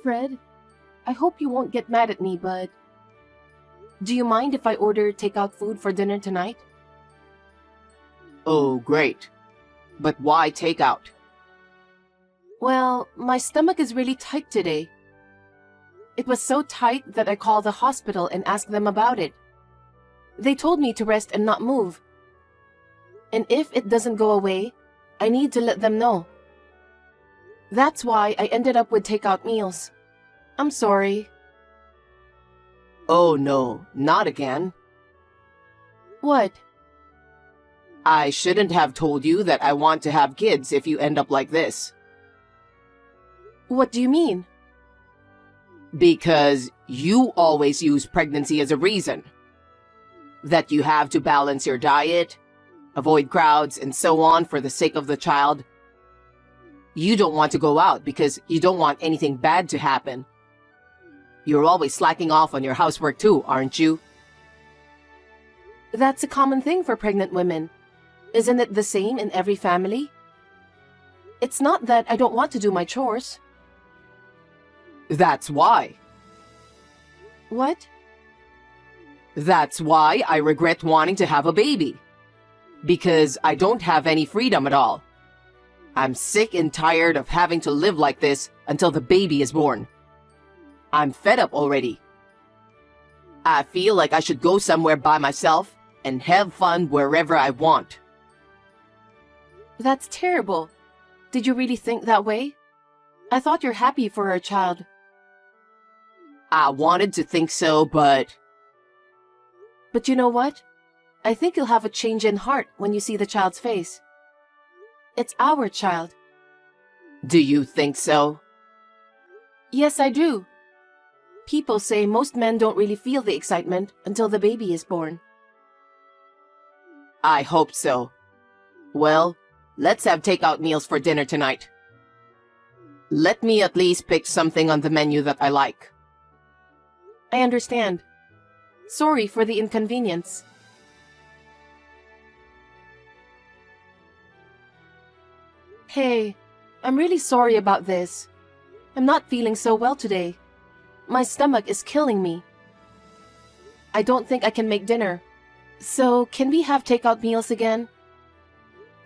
Fred, I hope you won't get mad at me, but do you mind if I order takeout food for dinner tonight? Oh, great. But why takeout? Well, my stomach is really tight today. It was so tight that I called the hospital and asked them about it. They told me to rest and not move. And if it doesn't go away, I need to let them know. That's why I ended up with takeout meals. I'm sorry. Oh no, not again. What? I shouldn't have told you that I want to have kids if you end up like this. What do you mean? Because you always use pregnancy as a reason. That you have to balance your diet, avoid crowds, and so on for the sake of the child. You don't want to go out because you don't want anything bad to happen. You're always slacking off on your housework too, aren't you? That's a common thing for pregnant women. Isn't it the same in every family? It's not that I don't want to do my chores. That's why. What? That's why I regret wanting to have a baby. Because I don't have any freedom at all. I'm sick and tired of having to live like this until the baby is born. I'm fed up already. I feel like I should go somewhere by myself and have fun wherever I want. That's terrible. Did you really think that way? I thought you're happy for our child. I wanted to think so, but you know what? I think you'll have a change in heart when you see the child's face. It's our child. do you think so? Yes, I do. People say most men don't really feel the excitement until the baby is born. I hope so. Well, let's have takeout meals for dinner tonight. Let me at least pick something on the menu that I like. I understand. Sorry for the inconvenience. Hey, I'm really sorry about this. I'm not feeling so well today. My stomach is killing me. I don't think I can make dinner. So, can we have takeout meals again?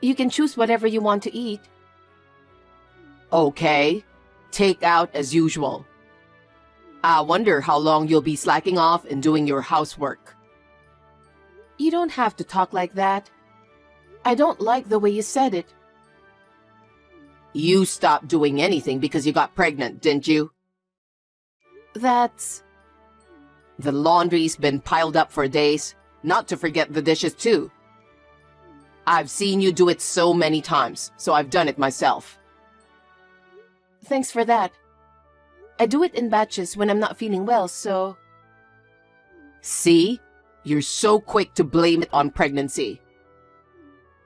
You can choose whatever you want to eat. Okay, take out as usual. I wonder how long you'll be slacking off and doing your housework. You don't have to talk like that. I don't like the way you said it. You stopped doing anything because you got pregnant, didn't you? That's... The laundry's been piled up for days, not to forget the dishes too. I've seen you do it so many times, so I've done it myself. Thanks for that. I do it in batches when I'm not feeling well, so... See? You're so quick to blame it on pregnancy.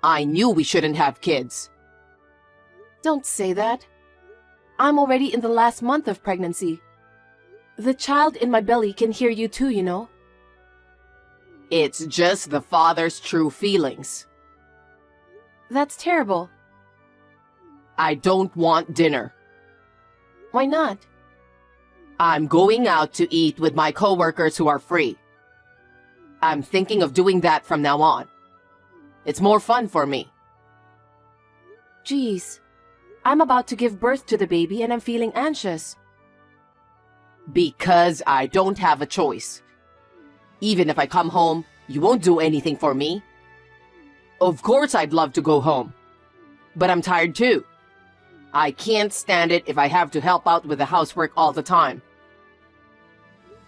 I knew we shouldn't have kids. Don't say that. I'm already in the last month of pregnancy. The child in my belly can hear you too, you know. It's just the father's true feelings. That's terrible. I don't want dinner. Why not? I'm going out to eat with my coworkers who are free. I'm thinking of doing that from now on. It's more fun for me. Geez, I'm about to give birth to the baby and I'm feeling anxious. Because I don't have a choice. Even if I come home, you won't do anything for me. Of course I'd love to go home. But I'm tired too. I can't stand it if I have to help out with the housework all the time.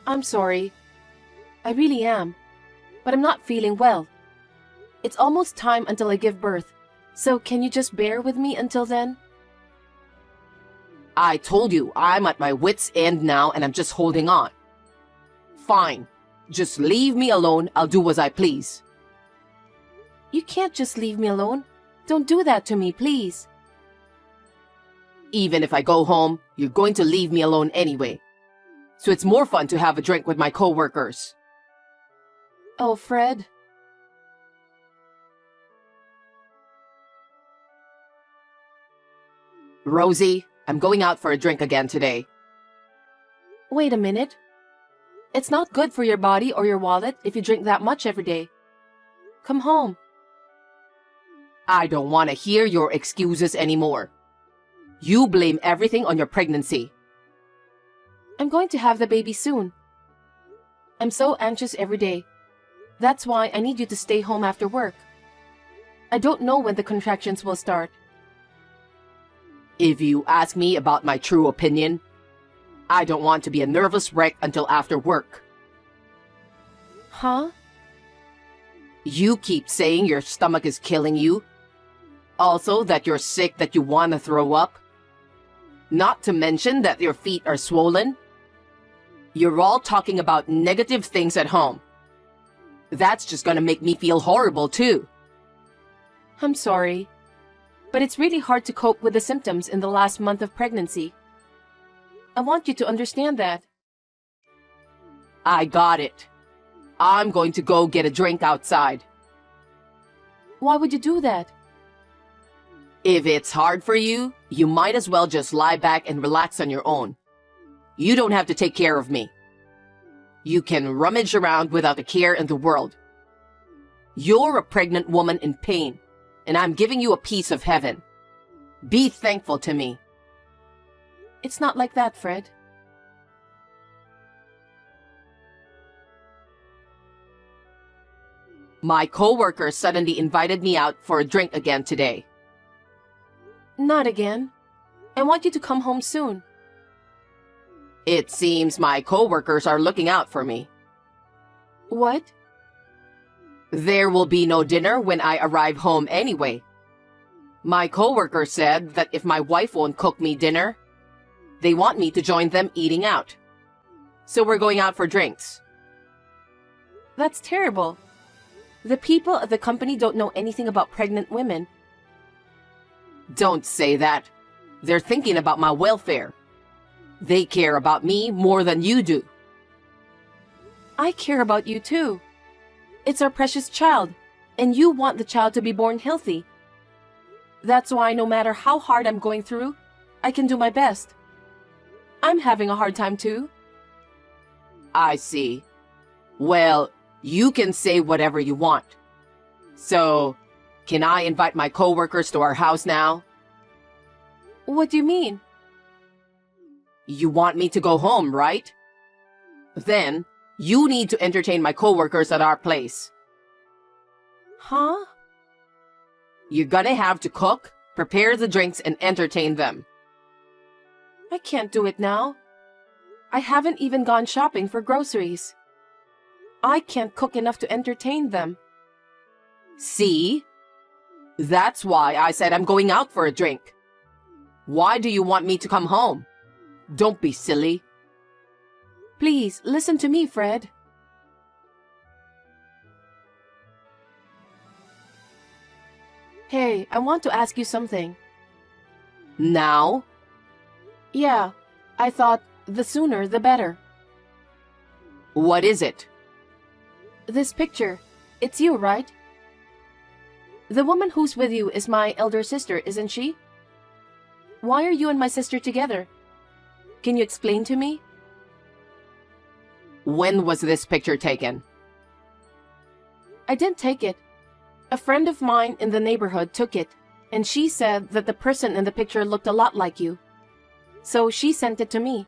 I'm sorry. I really am. But I'm not feeling well. It's almost time until I give birth. So can you just bear with me until then? I told you I'm at my wit's end now and I'm just holding on. Fine. Just leave me alone. I'll do as I please. You can't just leave me alone. Don't do that to me, please. Even if I go home, you're going to leave me alone anyway. So it's more fun to have a drink with my coworkers. Oh, Fred. Rosie, I'm going out for a drink again today. Wait a minute. It's not good for your body or your wallet if you drink that much every day. Come home. I don't want to hear your excuses anymore. You blame everything on your pregnancy. I'm going to have the baby soon. I'm so anxious every day. That's why I need you to stay home after work. I don't know when the contractions will start. If you ask me about my true opinion, I don't want to be a nervous wreck until after work. Huh? You keep saying your stomach is killing you. Also that you're sick, that you want to throw up. Not to mention that your feet are swollen. You're all talking about negative things at home. That's just gonna make me feel horrible too. I'm sorry. But it's really hard to cope with the symptoms in the last month of pregnancy. I want you to understand that. I got it. I'm going to go get a drink outside. Why would you do that? If it's hard for you, you might as well just lie back and relax on your own. You don't have to take care of me. You can rummage around without a care in the world. You're a pregnant woman in pain, and I'm giving you a piece of heaven. Be thankful to me. It's not like that, Fred. My coworker suddenly invited me out for a drink again today. Not again. I want you to come home soon. It seems my coworkers are looking out for me. What? There will be no dinner when I arrive home anyway. My coworker said that if my wife won't cook me dinner, they want me to join them eating out. So we're going out for drinks. That's terrible. The people at the company don't know anything about pregnant women. Don't say that. They're thinking about my welfare. They care about me more than you do. I care about you too. It's our precious child, and you want the child to be born healthy. That's why no matter how hard I'm going through, I can do my best. I'm having a hard time too. I see. Well, you can say whatever you want. So, can I invite my coworkers to our house now? What do you mean? You want me to go home, right? Then, you need to entertain my coworkers at our place. Huh? You're gonna have to cook, prepare the drinks, and entertain them. I can't do it now. I haven't even gone shopping for groceries. I can't cook enough to entertain them. See? That's why I said I'm going out for a drink. Why do you want me to come home? Don't be silly. Please, listen to me, Fred. Hey, I want to ask you something. Now? Yeah, I thought the sooner the better. What is it? This picture, it's you, right? The woman who's with you is my elder sister, isn't she? Why are you and my sister together? Can you explain to me? When was this picture taken? I didn't take it. A friend of mine in the neighborhood took it, and she said that the person in the picture looked a lot like you. So she sent it to me.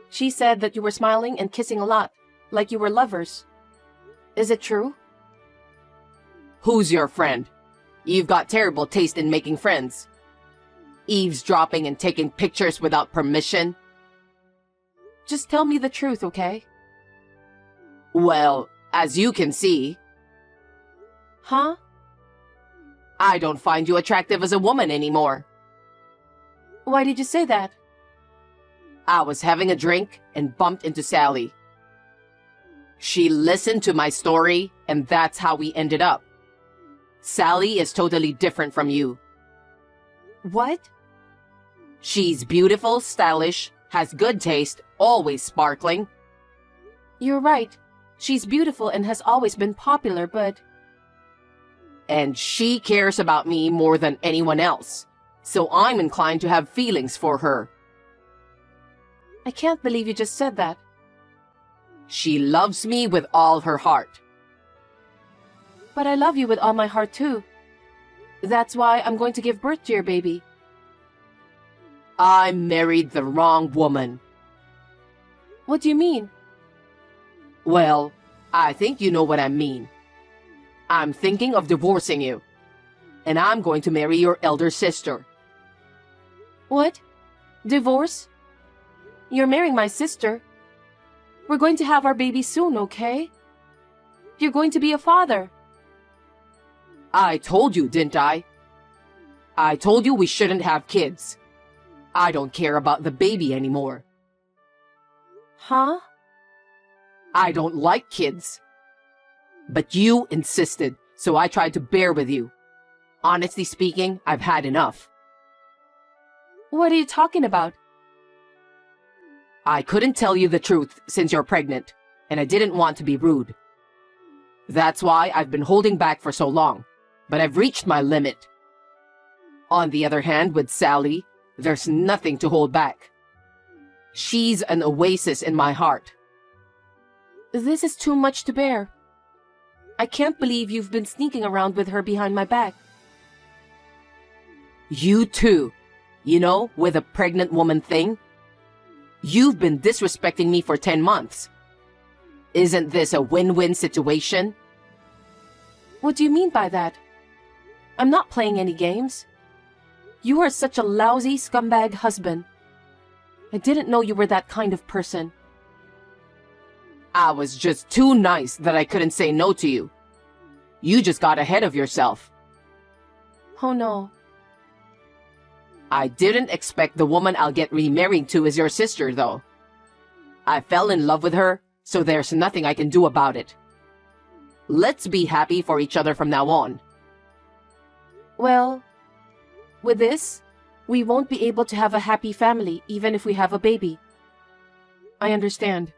She said that you were smiling and kissing a lot, like you were lovers. Is it true? Who's your friend? You've got terrible taste in making friends. Eavesdropping and taking pictures without permission. Just tell me the truth, okay? Well, as you can see, Huh? I don't find you attractive as a woman anymore. Why did you say that? I was having a drink and bumped into Sally. She listened to my story, and that's how we ended up. Sally is totally different from you. What? She's beautiful, stylish, has good taste, always sparkling. You're right. She's beautiful and has always been popular, but... And she cares about me more than anyone else. So I'm inclined to have feelings for her. I can't believe you just said that. She loves me with all her heart. But I love you with all my heart too. That's why I'm going to give birth to your baby. I married the wrong woman. What do you mean? Well, I think you know what I mean. I'm thinking of divorcing you. And I'm going to marry your elder sister. What? Divorce? You're marrying my sister. We're going to have our baby soon, okay? You're going to be a father. I told you, didn't I? I told you we shouldn't have kids. I don't care about the baby anymore. Huh? I don't like kids. But you insisted, so I tried to bear with you. Honestly speaking, I've had enough. What are you talking about? I couldn't tell you the truth since you're pregnant, and I didn't want to be rude. That's why I've been holding back for so long, but I've reached my limit. On the other hand, with Sally, there's nothing to hold back. She's an oasis in my heart. This is too much to bear. I can't believe you've been sneaking around with her behind my back. You too. You know, with a pregnant woman thing. You've been disrespecting me for 10 months. Isn't this a win-win situation? What do you mean by that? I'm not playing any games. You are such a lousy scumbag husband. I didn't know you were that kind of person. I was just too nice that I couldn't say no to you. You just got ahead of yourself. Oh no. I didn't expect the woman I'll get remarried to is your sister, though. I fell in love with her, so there's nothing I can do about it. Let's be happy for each other from now on. Well, with this, we won't be able to have a happy family even if we have a baby. I understand.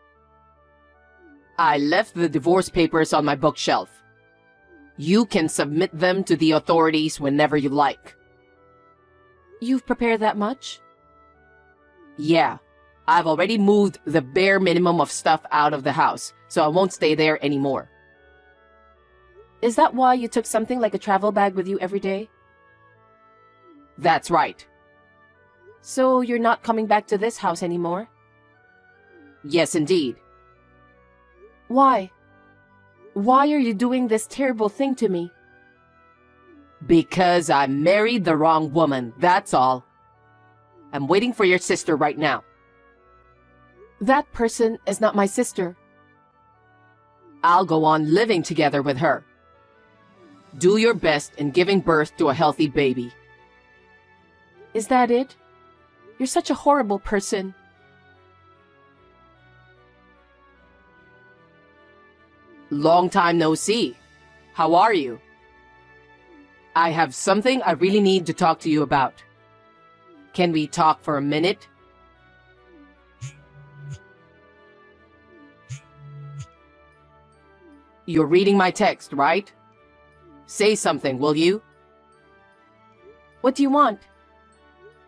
I left the divorce papers on my bookshelf. You can submit them to the authorities whenever you like. You've prepared that much? Yeah, I've already moved the bare minimum of stuff out of the house, so I won't stay there anymore. Is that why you took something like a travel bag with you every day? That's right. So you're not coming back to this house anymore? Yes, indeed. Why? Why are you doing this terrible thing to me? Because I married the wrong woman, that's all. I'm waiting for your sister right now. That person is not my sister. I'll go on living together with her. Do your best in giving birth to a healthy baby. Is that it? You're such a horrible person. Long time no see. How are you? I have something I really need to talk to you about. Can we talk for a minute? You're reading my text, right? Say something, will you? What do you want?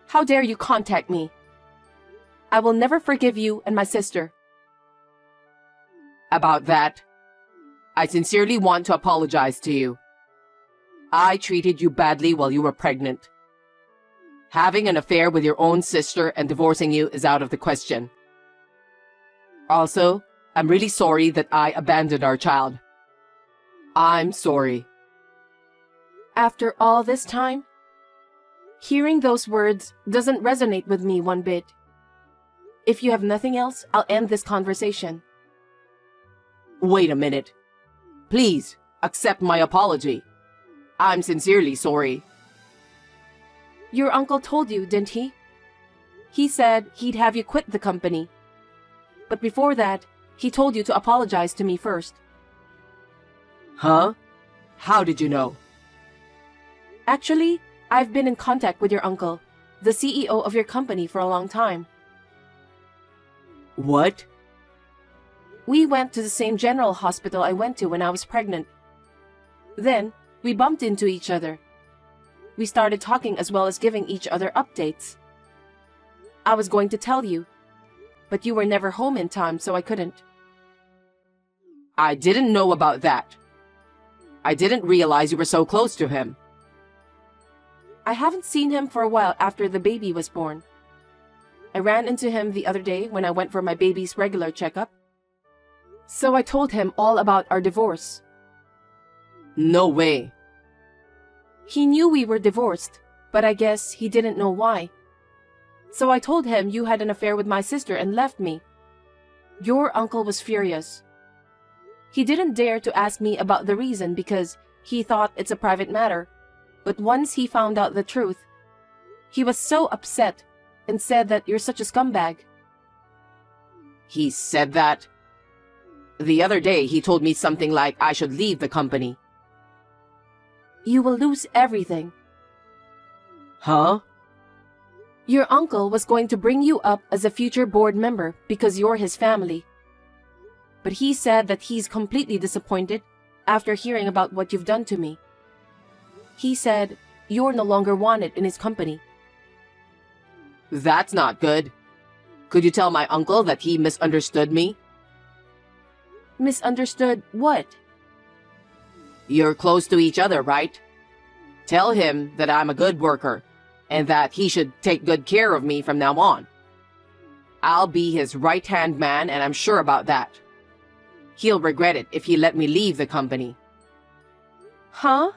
How dare you contact me? I will never forgive you and my sister. About that, I sincerely want to apologize to you. I treated you badly while you were pregnant. Having an affair with your own sister and divorcing you is out of the question. Also, I'm really sorry that I abandoned our child. I'm sorry. After all this time? Hearing those words doesn't resonate with me one bit. If you have nothing else, I'll end this conversation. Wait a minute. Please, accept my apology. I'm sincerely sorry. Your uncle told you, didn't he? He said he'd have you quit the company. But before that, he told you to apologize to me first. Huh? How did you know? Actually, I've been in contact with your uncle, the CEO of your company, for a long time. What? We went to the same general hospital I went to when I was pregnant. Then, we bumped into each other. We started talking as well as giving each other updates. I was going to tell you, but you were never home in time, so I couldn't. I didn't know about that. I didn't realize you were so close to him. I haven't seen him for a while after the baby was born. I ran into him the other day when I went for my baby's regular checkup. So I told him all about our divorce. No way. He knew we were divorced, but I guess he didn't know why. So I told him you had an affair with my sister and left me. Your uncle was furious. He didn't dare to ask me about the reason because he thought it's a private matter. But once he found out the truth, he was so upset and said that you're such a scumbag. He said that? The other day he told me something like I should leave the company. You will lose everything. Huh? Your uncle was going to bring you up as a future board member because you're his family. But he said that he's completely disappointed after hearing about what you've done to me. He said you're no longer wanted in his company. That's not good. Could you tell my uncle that he misunderstood me? Misunderstood what? You're close to each other, right? Tell him that I'm a good worker and that he should take good care of me from now on. I'll be his right-hand man, and I'm sure about that. He'll regret it if he let me leave the company. Huh?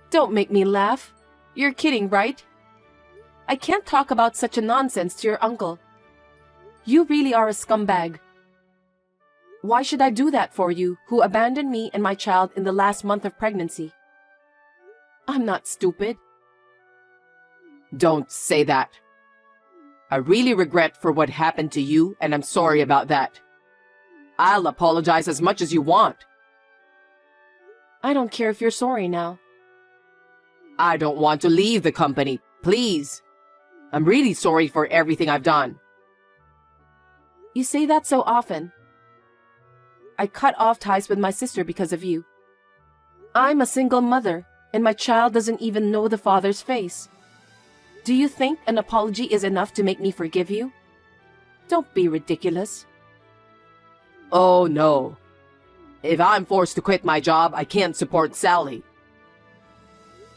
Don't make me laugh. You're kidding, right? I can't talk about such a nonsense to your uncle. You really are a scumbag. Why should I do that for you, who abandoned me and my child in the last month of pregnancy? I'm not stupid. Don't say that. I really regret for what happened to you, and I'm sorry about that. I'll apologize as much as you want. I don't care if you're sorry now. I don't want to leave the company, please. I'm really sorry for everything I've done. You say that so often. I cut off ties with my sister because of you. I'm a single mother, and my child doesn't even know the father's face. Do you think an apology is enough to make me forgive you? Don't be ridiculous. Oh, no. If I'm forced to quit my job, I can't support Sally.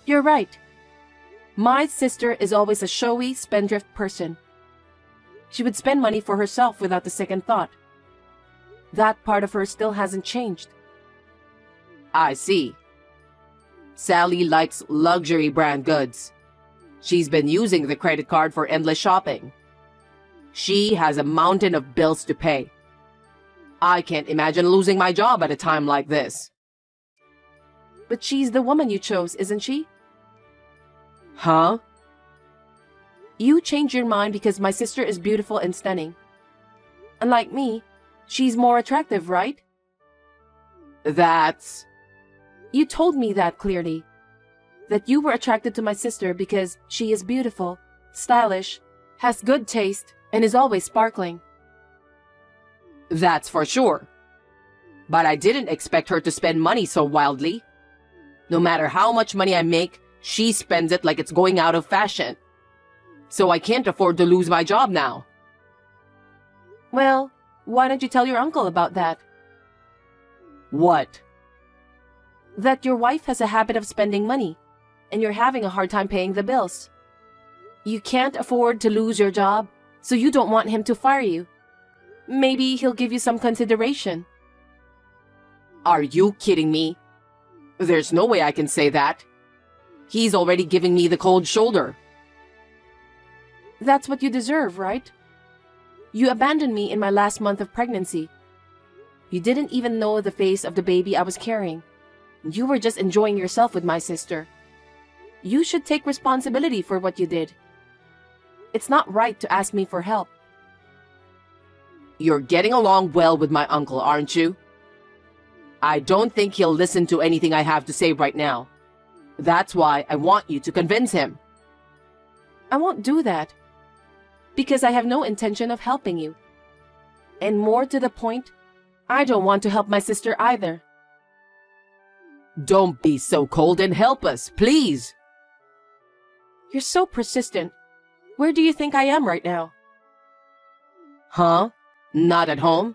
You're right. My sister is always a showy, spendthrift person. She would spend money for herself without a second thought. That part of her still hasn't changed. I see. Sally likes luxury brand goods. She's been using the credit card for endless shopping. She has a mountain of bills to pay. I can't imagine losing my job at a time like this. But she's the woman you chose, isn't she? Huh? You changed your mind because my sister is beautiful and stunning. Unlike me, she's more attractive, right? That's... You told me that clearly. That you were attracted to my sister because she is beautiful, stylish, has good taste, and is always sparkling. That's for sure. But I didn't expect her to spend money so wildly. No matter how much money I make, she spends it like it's going out of fashion. So I can't afford to lose my job now. Well, why don't you tell your uncle about that? What? That your wife has a habit of spending money, and you're having a hard time paying the bills. You can't afford to lose your job, so you don't want him to fire you. Maybe he'll give you some consideration. Are you kidding me? There's no way I can say that. He's already giving me the cold shoulder. That's what you deserve, right? You abandoned me in my last month of pregnancy. You didn't even know the face of the baby I was carrying. You were just enjoying yourself with my sister. You should take responsibility for what you did. It's not right to ask me for help. You're getting along well with my uncle, aren't you? I don't think he'll listen to anything I have to say right now. That's why I want you to convince him. I won't do that. Because I have no intention of helping you. And more to the point, I don't want to help my sister either. Don't be so cold and help us, please. You're so persistent. Where do you think I am right now? Huh? Not at home?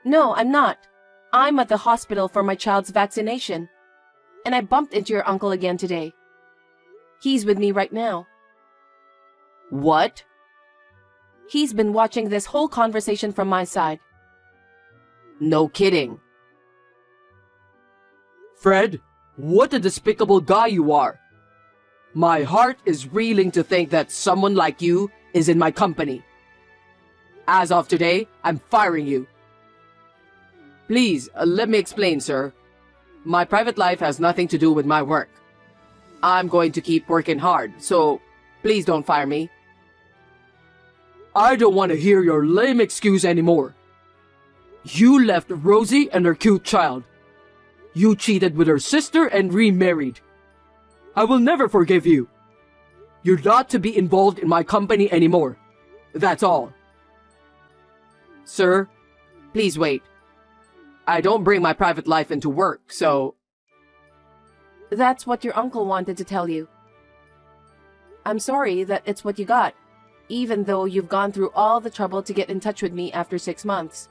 No, I'm not. I'm at the hospital for my child's vaccination. And I bumped into your uncle again today. He's with me right now. What? He's been watching this whole conversation from my side. No kidding. Fred, what a despicable guy you are. My heart is reeling to think that someone like you is in my company. As of today, I'm firing you. Please, let me explain, sir. My private life has nothing to do with my work. I'm going to keep working hard, so please don't fire me. I don't want to hear your lame excuse anymore. You left Rosie and her cute child. You cheated with her sister and remarried. I will never forgive you. You're not to be involved in my company anymore. That's all. Sir, please wait. I don't bring my private life into work, so... That's what your uncle wanted to tell you. I'm sorry that it's what you got, even though you've gone through all the trouble to get in touch with me after 6 months.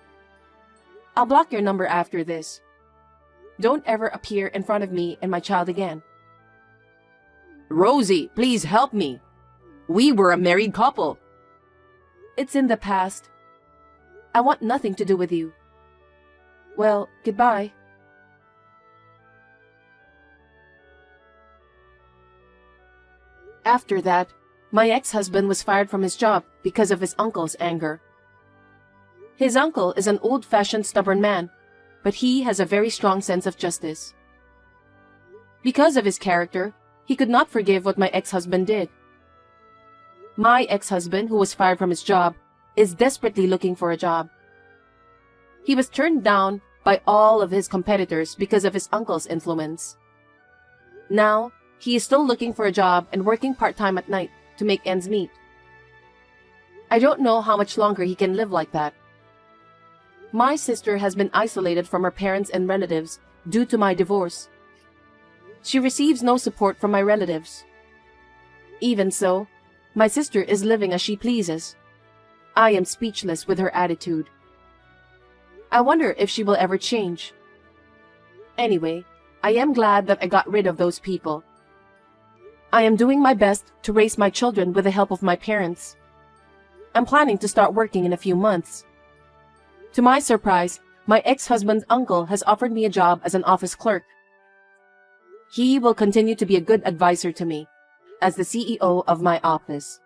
I'll block your number after this. Don't ever appear in front of me and my child again. Rosie, please help me. We were a married couple. It's in the past. I want nothing to do with you. Well, goodbye. After that, my ex-husband was fired from his job because of his uncle's anger. His uncle is an old-fashioned stubborn man, but he has a very strong sense of justice. Because of his character, he could not forgive what my ex-husband did. My ex-husband, who was fired from his job, is desperately looking for a job. He was turned down by all of his competitors because of his uncle's influence. Now, he is still looking for a job and working part-time at night to make ends meet. I don't know how much longer he can live like that. My sister has been isolated from her parents and relatives due to my divorce. She receives no support from my relatives. Even so, my sister is living as she pleases. I am speechless with her attitude. I wonder if she will ever change. Anyway, I am glad that I got rid of those people. I am doing my best to raise my children with the help of my parents. I'm planning to start working in a few months. To my surprise, my ex-husband's uncle has offered me a job as an office clerk. He will continue to be a good advisor to me as the CEO of my office.